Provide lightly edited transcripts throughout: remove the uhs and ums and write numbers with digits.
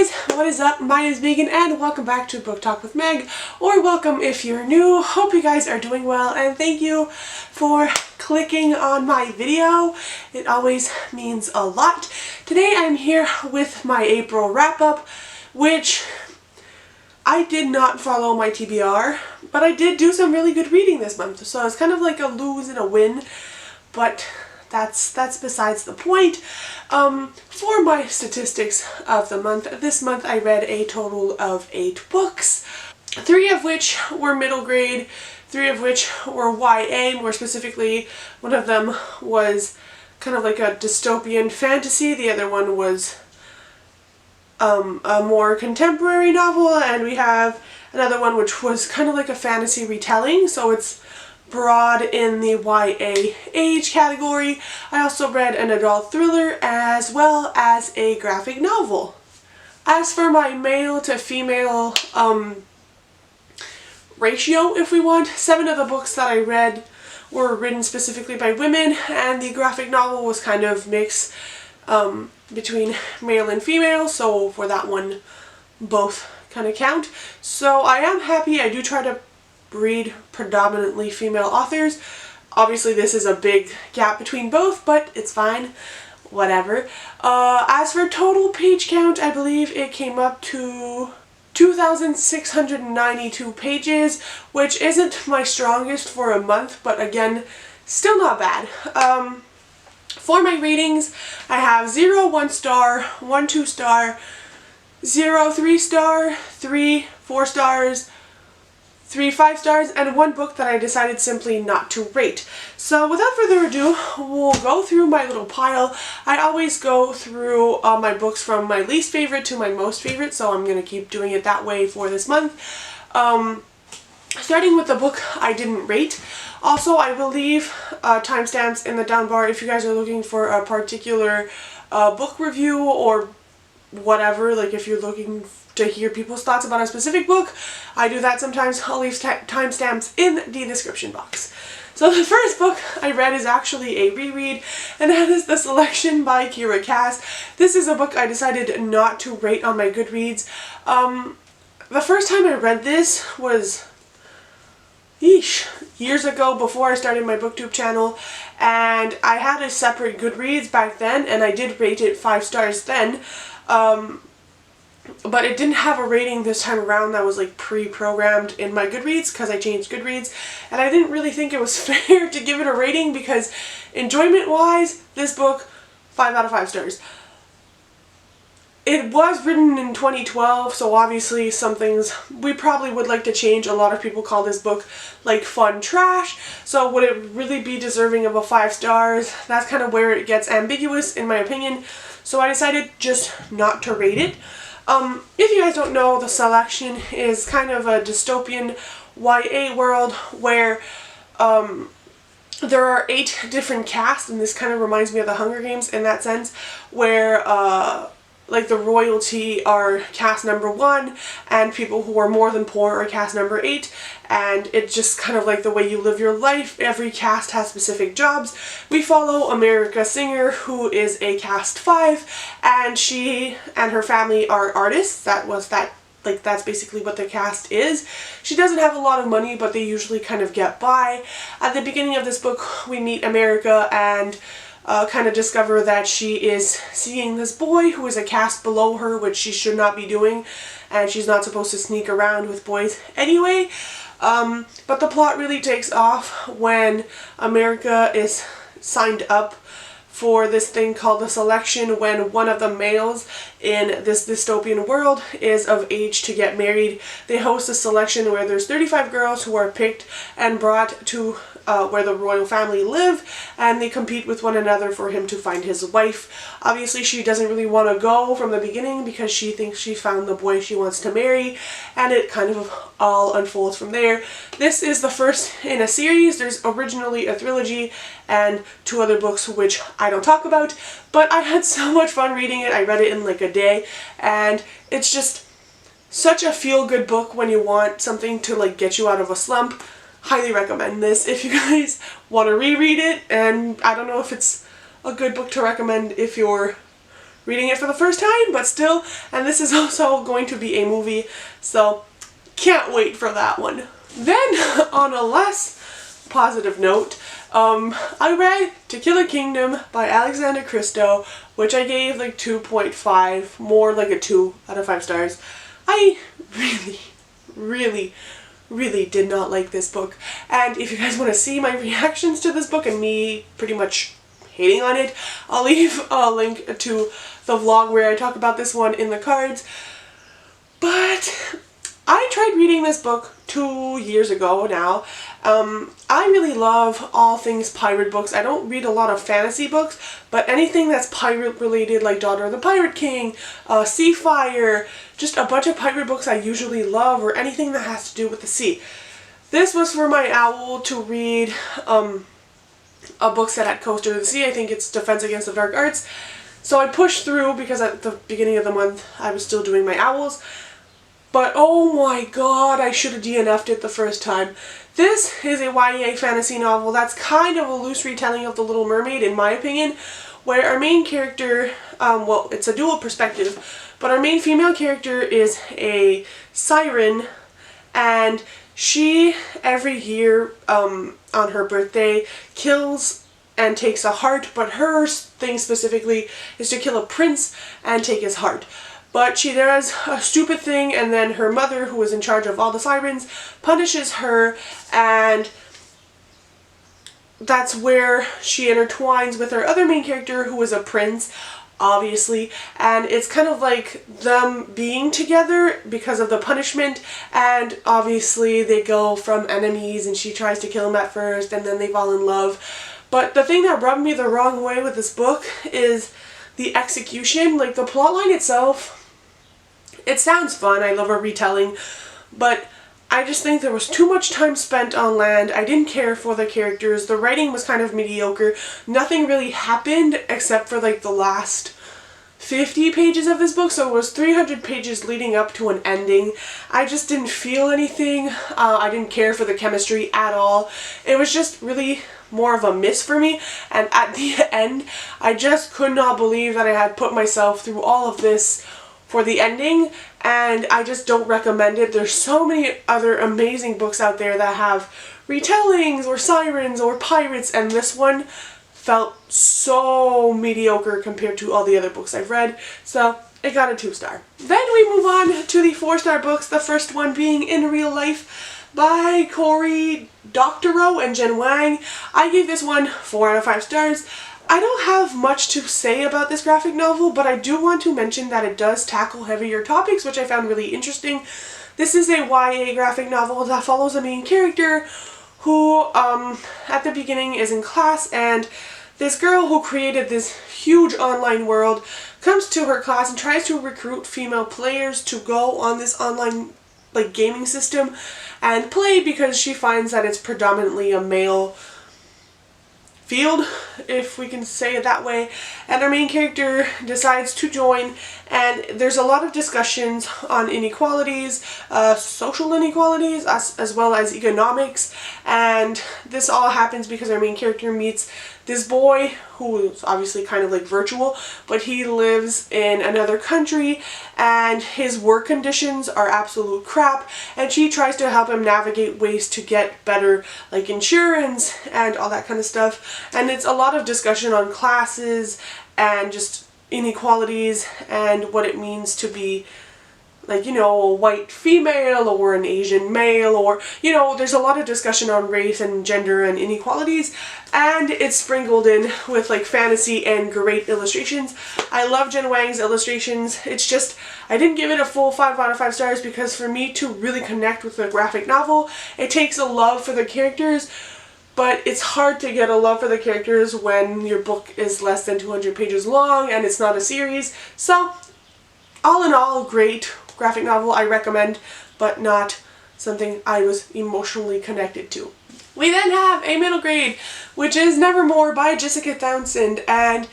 guys, what is up? My name is Meaghan and welcome back to Book Talk with Meg, or welcome if you're new. Hope you guys are doing well and thank you for clicking on my video. It always means a lot. Today I'm here with my April wrap-up, which I did not follow my TBR, but I did do some really good reading this month, so it's kind of like a lose and a win, but that's besides the point. For my statistics of the month, this month I read a total of 8 books, 3 of which were middle grade, 3 of which were YA. More specifically, one of them was kind of like a dystopian fantasy, the other one was a more contemporary novel, and we have another one which was kind of like a fantasy retelling, so it's broad in the YA age category. I also read an adult thriller as well as a graphic novel. As for my male to female ratio, if we want, 7 of the books that I read were written specifically by women, and the graphic novel was kind of mixed between male and female, so for that one both kind of count. So I am happy. I do try to read predominantly female authors. Obviously this is a big gap between both, but it's fine, whatever. As for total page count, I believe it came up to 2,692 pages, which isn't my strongest for a month, but again, still not bad. For my ratings, I have 0 1-star, 1 2-star, 0 3-star, 3 4-stars, 3 5-stars, and 1 book that I decided simply not to rate. So without further ado, we'll go through my little pile. I always go through my books from my least favorite to my most favorite, so I'm going to keep doing it that way for this month. Starting with the book I didn't rate. Also, I will leave timestamps in the down bar if you guys are looking for a particular book review or whatever, like if you're looking to hear people's thoughts about a specific book. I do that sometimes. I'll leave timestamps in the description box. So the first book I read is actually a reread, and that is The Selection by Kiera Cass. This is a book I decided not to rate on my GOODREADS. The first time I read this was years ago, before I started my booktube channel, and I had a separate GOODREADS back then, and I did rate it 5 stars then. But it didn't have a rating this time around that was like pre-programmed in my GOODREADS because I changed GOODREADS, and I didn't really think it was fair to give it a rating because enjoyment-wise, this book, 5 out of 5 stars. It was written in 2012, so obviously some things we probably would like to change. A lot of people call this book like fun trash, so would it really be deserving of a 5 stars? That's kind of where it gets ambiguous in my opinion, so I decided just not to rate it. If you guys don't know, The Selection is kind of a dystopian YA world where there are 8 different casts, and this kind of reminds me of the Hunger Games in that sense, where like the royalty are cast number 1, and people who are more than poor are cast number 8, and it's just kind of like the way you live your life. Every cast has specific jobs. We follow America Singer, who is a cast 5, and she and her family are artists. That's basically what the cast is. She doesn't have a lot of money, but they usually kind of get by. At the beginning of this book, we meet America and kind of discover that she is seeing this boy who is a caste below her, which she should not be doing, and she's not supposed to sneak around with boys anyway. But the plot really takes off when America is signed up for this thing called The Selection, when one of the males in this dystopian world is of age to get married. They host a selection where there's 35 girls who are picked and brought to where the royal family live, and they compete with one another for him to find his wife. Obviously she doesn't really want to go from the beginning because she thinks she found the boy she wants to marry, and it kind of all unfolds from there. This is the first in a series. There's originally a trilogy and 2 other books which I don't talk about, but I had so much fun reading it. I read it in like a day, and it's just such a feel-good book when you want something to like get you out of a slump. Highly recommend this if you guys want to reread it, and I don't know if it's a good book to recommend if you're reading it for the first time, but still, and this is also going to be a movie, so can't wait for that one. Then, on a less positive note, I read To Kill a Kingdom by Alexander Christo, which I gave like 2.5, more like a 2 out of 5 stars. I really did not like this book, and if you guys want to see my reactions to this book and me pretty much hating on it, I'll leave a link to the vlog where I talk about this one in the cards. But I tried reading this book 2 years ago now. I really love all things pirate books. I don't read a lot of fantasy books, but anything that's pirate related, like Daughter of the Pirate King, Seafire, just a bunch of pirate books I usually love, or anything that has to do with the sea. This was for my owl to read a book set at Coaster of the Sea. I think it's Defense Against the Dark Arts. So I pushed through because at the beginning of the month I was still doing my owls. But oh my god, I should have DNF'd it the first time. This is a YA fantasy novel that's kind of a loose retelling of The Little Mermaid, in my opinion, where our main character, well, it's a dual perspective, but our main female character is a siren, and she, every year, on her birthday, kills and takes a heart, but her thing specifically is to kill a prince and take his heart. But she does a stupid thing, and then her mother, who is in charge of all the sirens, punishes her, and that's where she intertwines with her other main character, who is a prince, obviously, and it's kind of like them being together because of the punishment, and obviously they go from enemies, and she tries to kill him at first, and then they fall in love. But the thing that rubbed me the wrong way with this book is the execution. Like, the plotline itself, it sounds fun, I love a retelling, but I just think there was too much time spent on land. I didn't care for the characters, the writing was kind of mediocre, nothing really happened except for like the last 50 pages of this book, so it was 300 pages leading up to an ending. I just didn't feel anything, I didn't care for the chemistry at all. It was just really more of a miss for me, and at the end, I just could not believe that I had put myself through all of this for the ending, and I just don't recommend it. There's so many other amazing books out there that have retellings or sirens or pirates, and this one felt so mediocre compared to all the other books I've read, so it got a 2-star. Then we move on to the 4-star books, the first one being In Real Life by Cory Doctorow and Jen Wang. I gave this one 4 out of 5 stars. I don't have much to say about this graphic novel, but I do want to mention that it does tackle heavier topics, which I found really interesting. This is a YA graphic novel that follows a main character who, at the beginning is in class, and this girl who created this huge online world comes to her class and tries to recruit female players to go on this online like gaming system and play, because she finds that it's predominantly a male field, if we can say it that way, and our main character decides to join, and there's a lot of discussions on inequalities, social inequalities, as well as economics, and this all happens because our main character meets this boy who is obviously kind of like virtual, but he lives in another country and his work conditions are absolute crap, and she tries to help him navigate ways to get better like insurance and all that kind of stuff. And it's a lot of discussion on classes and just inequalities and what it means to be, like, you know, a white female or an Asian male, or, you know, there's a lot of discussion on race and gender and inequalities, and it's sprinkled in with like fantasy and great illustrations. I love Jen Wang's illustrations. It's just, I didn't give it a full 5 out of 5 stars because for me to really connect with the graphic novel, it takes a love for the characters, but it's hard to get a love for the characters when your book is less than 200 pages long and it's not a series. So, all in all, great graphic novel. I recommend, but not something I was emotionally connected to. We then have a middle grade, which is Nevermoor by Jessica Townsend, and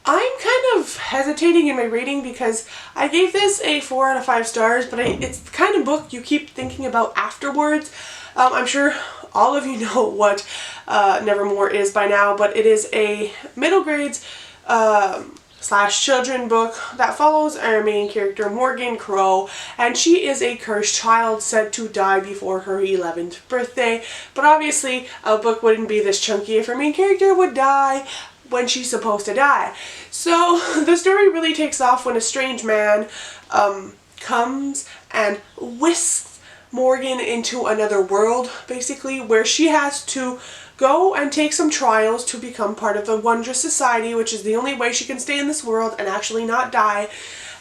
I'm kind of hesitating in my rating because I gave this a 4 out of 5 stars, but it's the kind of book you keep thinking about afterwards. I'm sure all of you know what Nevermoor is by now, but it is a middle grades slash children book that follows our main character Morgan Crow, and she is a cursed child said to die before her 11th birthday. But obviously a book wouldn't be this chunky if her main character would die when she's supposed to die. So the story really takes off when a strange man comes and whisks Morgan into another world, basically, where she has to go and take some trials to become part of the Wondrous Society, which is the only way she can stay in this world and actually not die.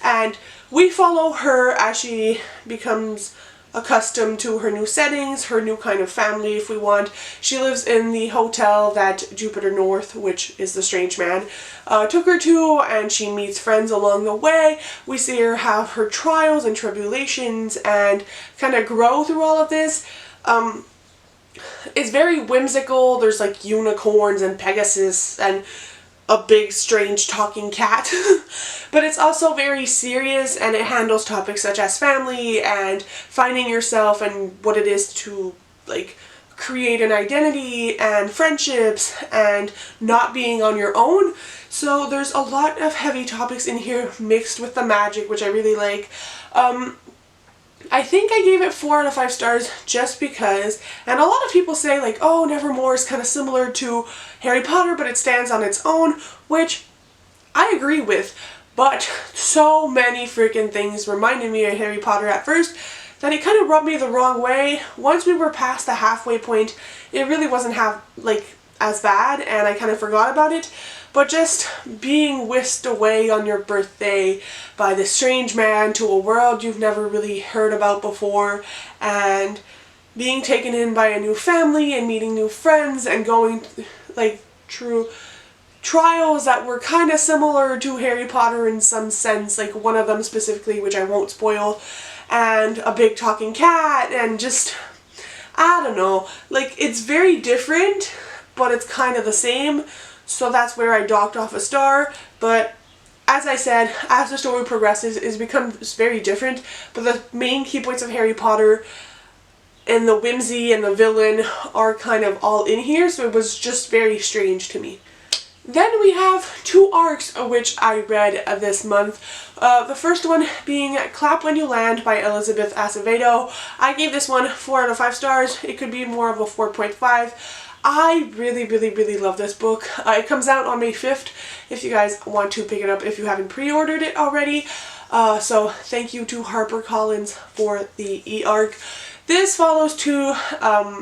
And we follow her as she becomes accustomed to her new settings, her new kind of family, if we want. She lives in the hotel that Jupiter North, which is the strange man, took her to, and she meets friends along the way. We see her have her trials and tribulations and kind of grow through all of this. It's very whimsical. There's like unicorns and Pegasus and a big strange talking cat. But it's also very serious, and it handles topics such as family and finding yourself and what it is to like create an identity and friendships and not being on your own. So there's a lot of heavy topics in here mixed with the magic, which I really like. I think I gave it 4 out of 5 stars just because, and a lot of people say like, oh, Nevermoor is kind of similar to Harry Potter, but it stands on its own, which I agree with, but so many freaking things reminded me of Harry Potter at first that it kind of rubbed me the wrong way. Once we were past the halfway point, it really wasn't as bad, and I kind of forgot about it. But just being whisked away on your birthday by this strange man to a world you've never really heard about before, and being taken in by a new family and meeting new friends and going like through trials that were kind of similar to Harry Potter in some sense, like one of them specifically, which I won't spoil, and a big talking cat, and just, I don't know, like it's very different, but it's kind of the same. So that's where I docked off a star. But as I said, as the story progresses, it becomes very different. But the main key points of Harry Potter and the whimsy and the villain are kind of all in here. So it was just very strange to me. Then we have 2 arcs of which I read this month. The first one being Clap When You Land by Elizabeth Acevedo. I gave this one 4 out of 5 stars. It could be more of a 4.5. I really love this book. It comes out on May 5th if you guys want to pick it up if you haven't pre-ordered it already. So thank you to HarperCollins for the e-arc. This follows 2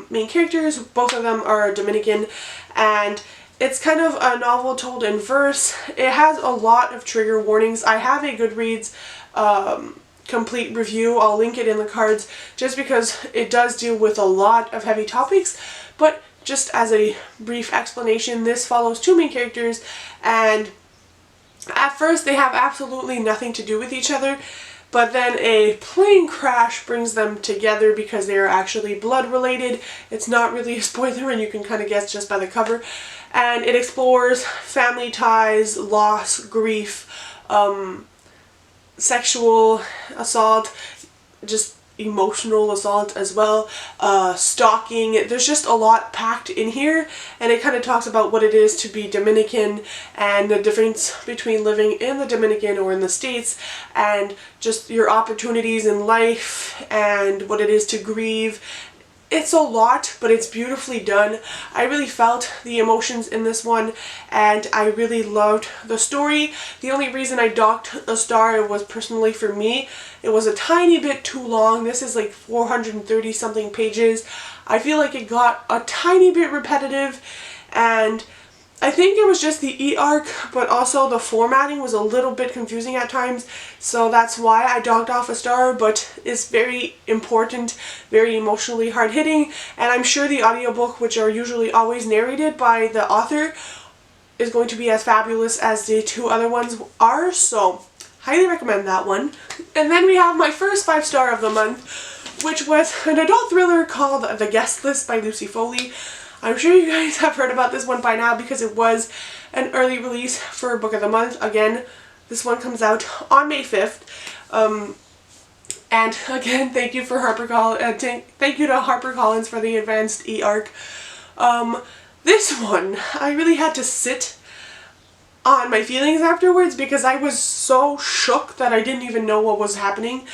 main characters. Both of them are Dominican, and it's kind of a novel told in verse. It has a lot of trigger warnings. I have a GOODREADS complete review. I'll link it in the cards just because it does deal with a lot of heavy topics. But just as a brief explanation, this follows 2 main characters, and at first they have absolutely nothing to do with each other, but then a plane crash brings them together because they are actually blood related. It's not really a spoiler, and you can kind of guess just by the cover. And it explores family ties, loss, grief, sexual assault, just emotional assault as well, stalking. There's just a lot packed in here, and it kind of talks about what it is to be Dominican and the difference between living in the Dominican or in the States, and just your opportunities in life and what it is to grieve. It's a lot, but it's beautifully done. I really felt the emotions in this one, and I really loved the story. The only reason I docked a star was personally for me. It was a tiny bit too long. This is like 430 something pages. I feel like it got a tiny bit repetitive, and I think it was just the e-arc, but also the formatting was a little bit confusing at times, so that's why I docked off a star. But it's very important, very emotionally hard-hitting, and I'm sure the audiobook, which are usually always narrated by the author, is going to be as fabulous as the 2 other ones are, so highly recommend that one. And then we have my first 5-star of the month, which was an adult thriller called The Guest List by Lucy Foley. I'm sure you guys have heard about this one by now because it was an early release for Book of the Month. Again, this one comes out on May 5th. And again, thank you for thank you to HarperCollins for the advanced e-arc. This one, I really had to sit on my feelings afterwards because I was so shook that I didn't even know what was happening.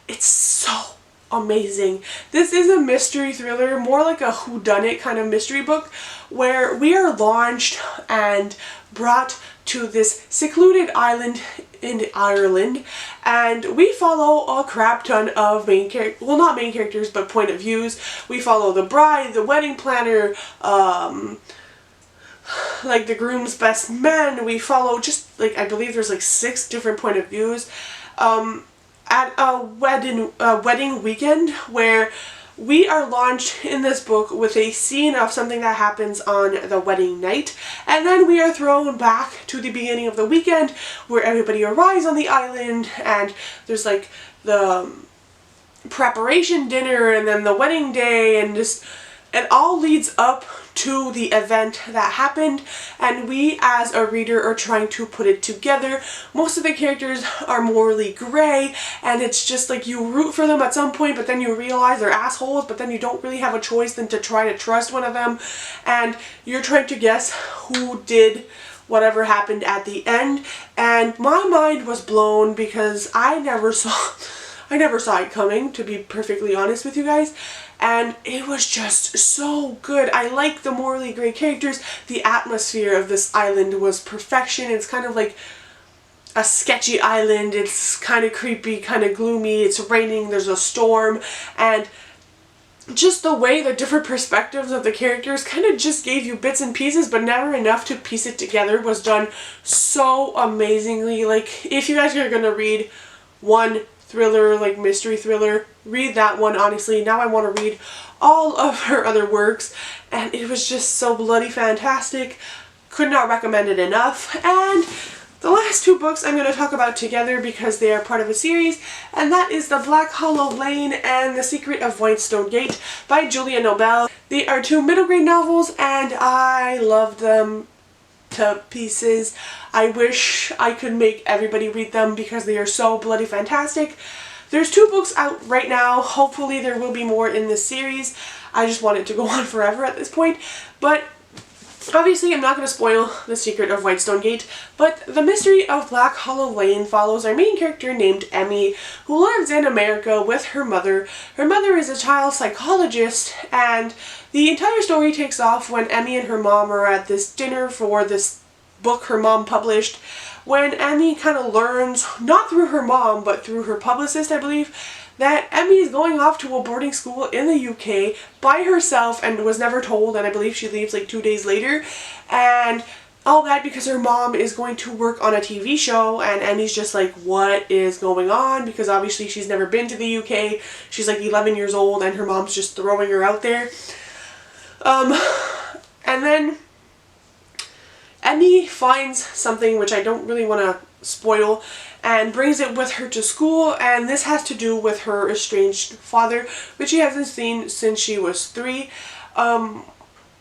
It's so amazing. This is a mystery thriller, more like a whodunit kind of mystery book, where we are launched and brought to this secluded island in Ireland, and we follow a crap ton of main characters, well, not main characters, but point of views. We follow the bride, the wedding planner, like the groom's best man. We follow just like, I believe there's like 6 different point of views at a wedding weekend, where we are launched in this book with a scene of something that happens on the wedding night, and then we are thrown back to the beginning of the weekend where everybody arrives on the island, and there's like the preparation dinner and then the wedding day, and just it all leads up to the event that happened, and we as a reader are trying to put it together. Most of the characters are morally gray, and it's just like you root for them at some point, but then you realize they're assholes, but then you don't really have a choice than to try to trust one of them, and you're trying to guess who did whatever happened at the end. And my mind was blown because I never saw it coming, to be perfectly honest with you guys. And it was just so good. I like the morally gray characters. The atmosphere of this island was perfection. It's kind of like a sketchy island. It's kind of creepy, kind of gloomy. It's raining, there's a storm, and just the way the different perspectives of the characters kind of just gave you bits and pieces, but never enough to piece it together, was done so amazingly. Like, if you guys are going to read one thriller, like mystery thriller, read that one, honestly. Now I want to read all of her other works, and it was just so bloody fantastic. Could not recommend it enough. And the last 2 books I'm going to talk about together because they are part of a series, and that is The Black Hollow Lane and The Secret of Whitestone Gate by Julia Nobel. They are 2 middle grade novels, and I love them to pieces. I wish I could make everybody read them because they are so bloody fantastic. There's 2 books out right now. Hopefully there will be more in this series. I just want it to go on forever at this point. But obviously I'm not going to spoil The Secret of Whitestone Gate, but The Mystery of Black Hollow Lane follows our main character named Emmy, who lives in America with her mother. Her mother is a child psychologist, and the entire story takes off when Emmy and her mom are at this dinner for this book her mom published, when Emmy kind of learns, not through her mom, but through her publicist, I believe, that Emmy is going off to a boarding school in the UK by herself and was never told, and I believe she leaves like 2 days later, and all that because her mom is going to work on a TV show, and Emmy's just like, what is going on? Because obviously she's never been to the UK. She's like 11 years old, and her mom's just throwing her out there. And then Emmy finds something which I don't really want to spoil, and brings it with her to school, and this has to do with her estranged father, which she hasn't seen since she was 3.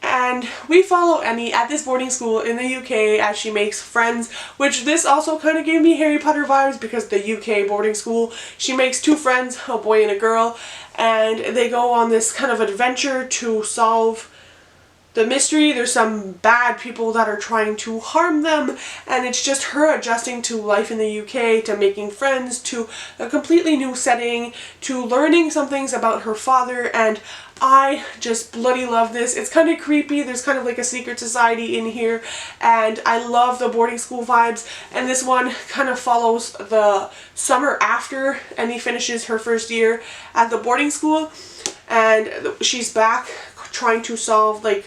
And we follow Emmy at this boarding school in the UK as she makes friends, which this also kind of gave me Harry Potter vibes because the UK boarding school, she makes 2 friends, a boy and a girl, and they go on this kind of adventure to solve the mystery. There's some bad people that are trying to harm them, and it's just her adjusting to life in the UK, to making friends, to a completely new setting, to learning some things about her father, and I just bloody love this. It's kind of creepy. There's kind of like a secret society in here, and I love the boarding school vibes, and this one kind of follows the summer after Emmy finishes her first year at the boarding school, and she's back trying to solve like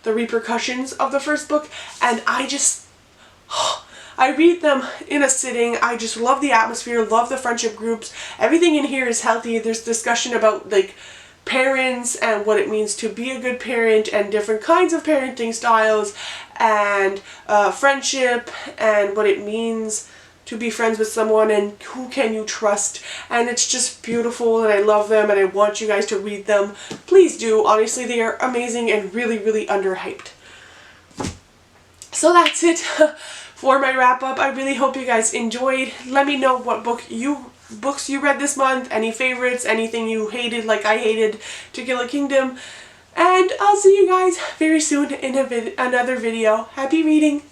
the repercussions of the first book, and I read them in a sitting. I just love the atmosphere, love the friendship groups. Everything in here is healthy. There's discussion about like parents and what it means to be a good parent and different kinds of parenting styles, and friendship and what it means to be friends with someone and who can you trust, and it's just beautiful, and I love them, and I want you guys to read them. Please do. Honestly, they are amazing and really, really underhyped. So that's it for my wrap up. I really hope you guys enjoyed. Let me know what books you read this month, any favorites, anything you hated like I hated To Kill a Kingdom, and I'll see you guys very soon in another video. Happy reading!